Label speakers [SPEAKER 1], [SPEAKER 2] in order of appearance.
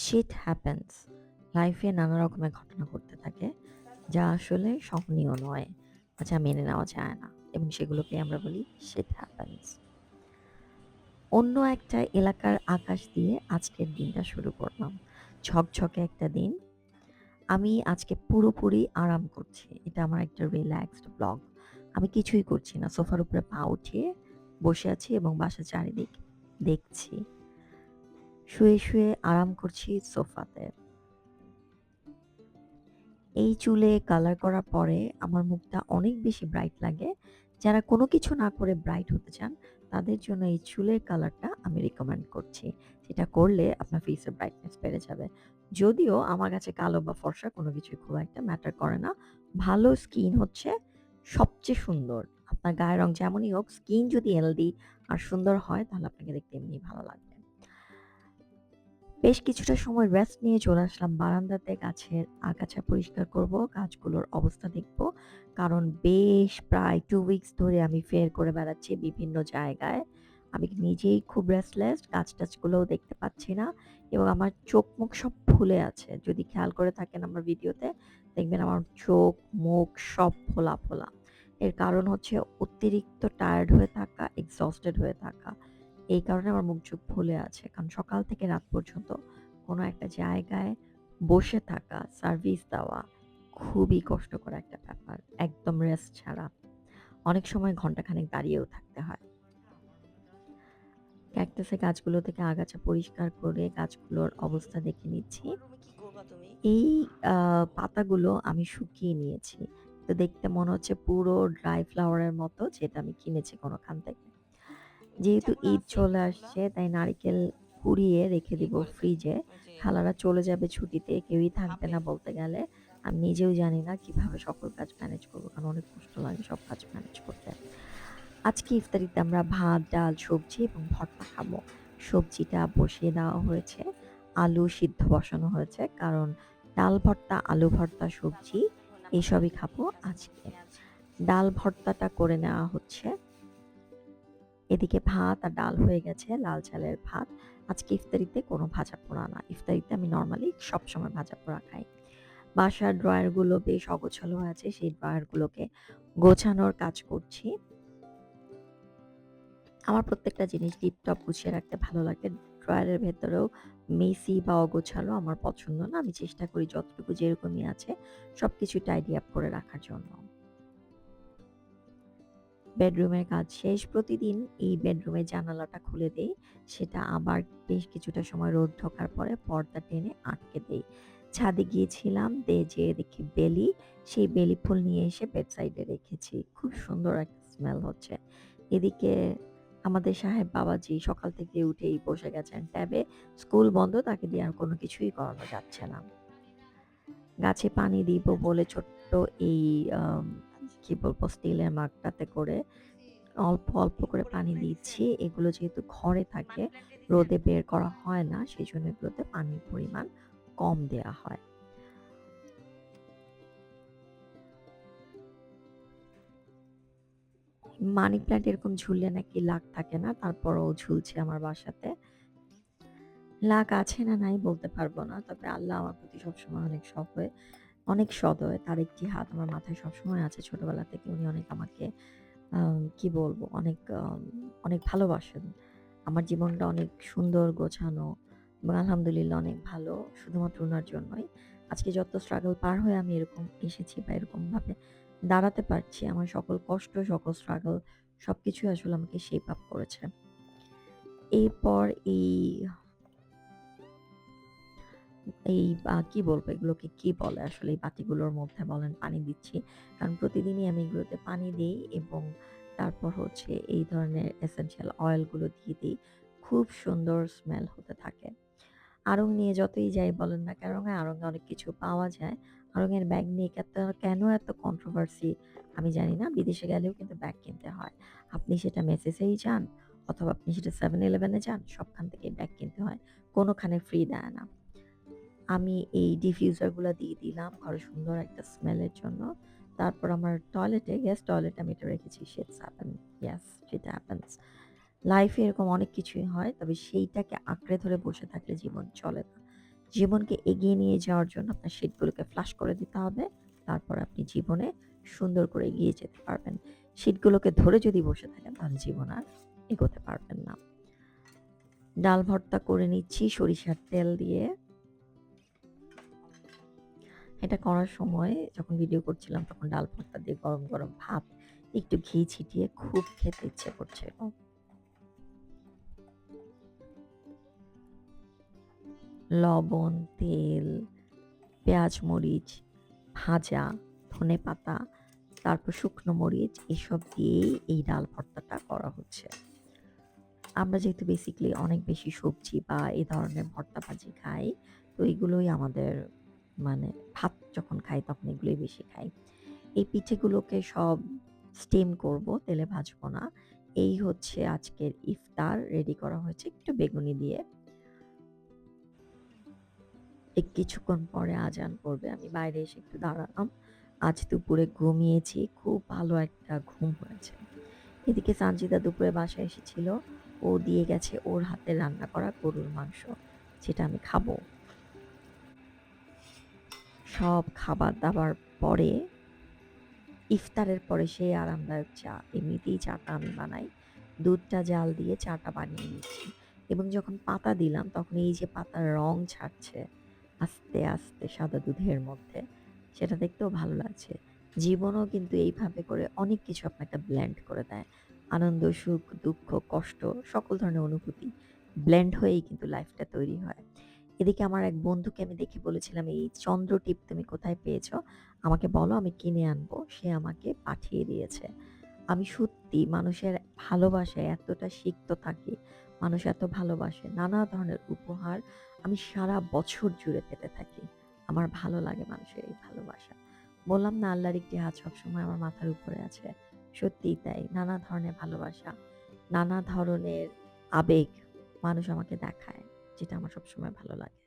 [SPEAKER 1] Sheet happens. লাইফে নানা রকমের ঘটনা ঘটতে থাকে যা আসলে সহনীয় নয় বা যা মেনে নেওয়া যায় না এবং সেগুলোকে আমরা বলি শিট হ্যাপেন্স। অন্য একটা এলাকার আকাশ দিয়ে আজকের দিনটা শুরু করলাম। ঝকঝকে একটা দিন। আমি আজকে পুরোপুরি আরাম করছি। এটা আমার একটা রিল্যাক্সড ব্লগ। আমি কিছুই করছি না। সোফার উপরে পা উঠিয়ে বসে আছি এবং বাসার চারিদিক দেখছি। শুয়ে শুয়ে আরাম করছি সোফাতে। এই চুলে কালার করার পরে আমার মুখটা অনেক বেশি ব্রাইট লাগে। যারা কোনো কিছু না করে ব্রাইট হতে চান, তাদের জন্য এই চুলের কালারটা আমি রিকমেন্ড করছি। যেটা করলে আপনার ফেসের ব্রাইটনেস বেড়ে যাবে। যদিও আমার কাছে কালো বা ফর্সা কোনো কিছুই খুব একটা ম্যাটার করে না। ভালো স্কিন হচ্ছে সবচেয়ে সুন্দর। আপনার গায়ের রং যেমনই হোক, স্কিন যদি হেলদি আর সুন্দর হয়, তাহলে আপনাকে দেখতে এমনিই ভালো লাগবে। বেশ কিছুটা সময় রেস্ট নিয়ে চলে আসলাম বারান্দাতে। গাছের আগাছা পরিষ্কার করব, গাছগুলোর অবস্থা দেখব। কারণ বেশ প্রায় 2 উইকস ধরে আমি ফের করে বেড়াচ্ছি বিভিন্ন জায়গায়। আমি নিজেই খুব রেস্টলেস, গাছ-টাছগুলোও দেখতে পাচ্ছি না এবং আমার চোখ-মুখ সব ফুলে আছে। যদি খেয়াল করে থাকেন আমার ভিডিওতে, দেখবেন আমার চোখ, মুখ সব ফোলা, ফোলা। এর কারণ হচ্ছে অতিরিক্ত টায়ার্ড হয়ে থাকা, এক্সহস্টেড হয়ে থাকা। এই কারণে আমার মুখ চোখ ফুলে আছে। কারণ সকাল থেকে রাত পর্যন্ত কোনো একটা জায়গায় বসে থাকা, সার্ভিস দেওয়া খুবই কষ্টকর একটা ব্যাপার। একদম রেস্ট ছাড়া। অনেক সময় ঘন্টাখানেক দাঁড়িয়েও থাকতে হয়। ক্যাকটাসের গাছগুলো থেকে আগাছা পরিষ্কার করে গাছগুলোর অবস্থা দেখে নিচ্ছি।
[SPEAKER 2] আমার রুমে কি করবা তুমি?
[SPEAKER 1] এই পাতাগুলো আমি শুকিয়ে নিয়েছি। তো দেখতে মনে হচ্ছে পুরো ড্রাই ফ্লাওয়ারের মতো, যেটা আমি কিনেছি কোনোখান থেকে। যেহেতু
[SPEAKER 2] যেমন
[SPEAKER 1] ঈদ
[SPEAKER 2] আছে
[SPEAKER 1] চলে
[SPEAKER 2] এগুলা।
[SPEAKER 1] আসছে তাই নারিকেল কুড়িয়ে রেখে দিব ফ্রিজে।
[SPEAKER 2] ওই যে
[SPEAKER 1] খালারা চলে যাবে ছুটিতে, কেউই থাকবে
[SPEAKER 2] ভাপে।
[SPEAKER 1] না বলতে গেলে। আমি নিজেও জানি না কিভাবে সকল কাজ ম্যানেজ করব। কারণ অনেক কষ্ট লাগে সব কাজ ম্যানেজ করতে। আজকে ইফতারিতে আমরা ভাত, ডাল, সবজি এবং ভর্তা খাবো। সবজিটা বসিয়ে দেওয়া হয়েছে। আলু সিদ্ধ বসানো হয়েছে। কারণ ডাল ভর্তা, আলু ভর্তা, সবজি এসবই খাবো আজকে। ডাল ভর্তাটা করে নেওয়া হচ্ছে। এদিকে ভাত আর ডাল হয়ে গেছে, লাল চালের ভাত। আজকে ইফতারিতে কোনো ভাজা-পোড়া না। ইফতারিতে আমি নরমালি সবসময় ভাজা-পোড়া খাই। বাসার ড্রয়ারগুলো বেশ অগোছালো হয়ে আছে। সেই ড্রয়ারগুলোকে গোছানোর কাজ করছি। আমার প্রত্যেকটা জিনিস টিপটপ গুছিয়ে রাখতে ভালো লাগে। ড্রয়ারের ভেতরেও মেসি বা অগোছালো আমার পছন্দ না। আমি চেষ্টা করি যতটুকু যেরকমই আছে সবকিছু টাইডি আপ করে রাখার জন্য। বেডরুমের কাজ শেষ। প্রতিদিন এই বেডরুমের জানালাটা খুলে দেই। সেটা আবার বেশ কিছুটা সময় রোদ ঢোকার পরে পর্দা টেনে আটকে দেই। ছাদে গিয়েছিলাম, যেয়ে দেখি বেলি। সেই বেলি ফুল নিয়ে এসে বেড সাইডে রেখেছি। খুব সুন্দর একটা স্মেল হচ্ছে। এদিকে আমাদের সাহেব বাবাজি সকাল থেকে উঠেই বসে গেছেন ট্যাবে। স্কুল বন্ধ, তাকে দিয়ে আর কোনো কিছুই করানো যাচ্ছে না। গাছে পানি দিব বলে ছোট্ট এই আম কি বলবো স্টিলের মাগটাতে করে অল্প, অল্প করে পানি দিচ্ছি। এগুলো যেহেতু ঘরে থাকে, রোদে বের করা হয় না, সেজন্য এগুলোতে পানির পরিমাণ কম দেয়া হয়। মানি প্ল্যান্ট এরকম ঝুললে নাকি লাক থাকে না, তারপরেও ঝুলছে আমার বাসাতে। লাক আছে না নাই বলতে পারবো না। তবে আল্লাহ আমার প্রতি সবসময় অনেক সদয়। তার একটি হাত আমার মাথায় সবসময় আছে ছোটবেলা থেকে। উনি অনেক আমাকে কি বলবো? অনেক ভালোবাসেন। আমার জীবনটা অনেক সুন্দর গোছানো এবং আলহামদুলিল্লাহ অনেক ভালো। শুধুমাত্র উনার জন্যই। আজকে যত স্ট্রাগল পার হয়ে আমি এরকম এসেছি বা এরকমভাবে দাঁড়াতে পারছি, আমার সকল কষ্ট, সকল স্ট্রাগল সবকিছুই আসলে আমাকে শেপ আপ করেছে। এরপর এই এই কি বলবো এগুলোকে কি বলে আসলে এই বাটিগুলোর মধ্যে বলেন পানি দিচ্ছি। কারণ প্রতিদিনই আমি এগুলোতে পানি দেই এবং তারপর হচ্ছে এই ধরনের এসেনশিয়াল অয়েল গুলো দিয়ে দিই। খুব সুন্দর স্মেল হতে থাকে। আড়ং নিয়ে যতই যাই বলেন না কেন, আড়ং এ অনেক কিছু পাওয়া যায়। আড়ং এর ব্যাগ নিয়ে কেন এত কন্ট্রোভার্সি আমি জানি না। বিদেশে গেলেও কিন্তু ব্যাগ কিনতে হয়। আপনি সেটা মেসেসেই যান অথবা আপনি সেটা 7-Eleven এ যান, সবখান থেকেই ব্যাগ কিনতে হয়। কোনোখানে ফ্রি দেয় না। আমি এই ডিফিউজার গুলা দিয়ে দিলাম ঘরে সুন্দর একটা স্মেলের জন্য। তারপর আমার গেস্ট টয়লেটে আমি এটা রেখেছি। Shits happen. Yes, shit happens. লাইফে এরকম অনেক কিছুই হয়। তবে সেইটাকে আঁকড়ে ধরে বসে থাকলে জীবন চলে না। জীবনকে এগিয়ে নিয়ে যাওয়ার জন্য আপনার শীটগুলোকে ফ্লাশ করে দিতে হবে। তারপর আপনি জীবনে সুন্দর করে এগিয়ে যেতে পারবেন। শীটগুলোকে ধরে যদি বসে থাকেন তাহলে জীবন আর এগোতে পারবেন না। ডাল ভর্তা করে নিচ্ছি সরিষার তেল দিয়ে। এটা করার সময় যখন ভিডিও করছিলাম তখন ডাল ভর্তা দিয়ে গরম, গরম ভাত একটু ঘি ছিটিয়ে খুব খেতে ইচ্ছে করছিল। লবণ, তেল, পেঁয়াজ, মরিচ ভাজা, ধনেপাতা, তারপর শুকনো মরিচ এসব দিয়েই এই ডাল ভর্তাটা করা হচ্ছে। আমরা যেহেতু বেসিক্যালি অনেক বেশি সবজি বা এই ধরনের ভর্তা ভাজি খাই, তো এগুলোই আমাদের মানে ভাত যখন খাই তখন এগুলোই বেশি খাই। এই পিঠেগুলোকে সব স্টিম করব, তেলে ভাজবো না। এই হচ্ছে আজকের ইফতার রেডি করা হয়েছে একটু বেগুনি দিয়ে। কিছুক্ষণ পরে আজান পড়বে। আমি বাইরে এসে একটু দাঁড়ালাম। আজ দুপুরে ঘুমিয়েছি। খুব ভালো একটা ঘুম হয়েছে। এদিকে সানজিদা দুপুরে বাসায় এসেছিল। ও দিয়ে গেছে ওর হাতে রান্না করা গরুর মাংস, যেটা আমি খাবো। সব খাবার-দাবার পরে ইফতারের পরে সেই আরামদায়ক চা। এমনিতেই চাটা আমি বানাই। দুধটা জাল দিয়ে চাটা বানিয়ে নিচ্ছি এবং যখন পাতা দিলাম তখন এই যে পাতার রং ছাড়ছে আস্তে, আস্তে সাদা দুধের মধ্যে, সেটা দেখতেও ভালো লাগছে। জীবনও কিন্তু এইভাবে করে অনেক কিছু আপনাকে ব্লেন্ড করে দেয়। আনন্দ, সুখ, দুঃখ, কষ্ট সকল ধরনের অনুভূতি ব্লেন্ড হয়েই কিন্তু লাইফটা তৈরি হয়। এদিকে আমার এক বন্ধুকে আমি দেখে বলেছিলাম, "এই চন্দ্র টিপ তুমি কোথায় পেয়েছ? আমাকে বলো আমি কিনে আনবো।" সে আমাকে পাঠিয়ে দিয়েছে। আমি সত্যি মানুষের ভালোবাসায় এতটা সিক্ত থাকি, মানুষ এত ভালোবাসে। নানা ধরনের উপহার আমি সারা বছর জুড়ে পেতে থাকি। আমার ভালো লাগে মানুষের এই ভালোবাসা। বললাম না আল্লাহর একটি হাত সবসময় আমার মাথার উপরে আছে। সত্যিই তাই। নানা ধরনের ভালোবাসা, নানা ধরনের আবেগ মানুষ আমাকে দেখায়, যেটা আমার সবসময় ভালো লাগে।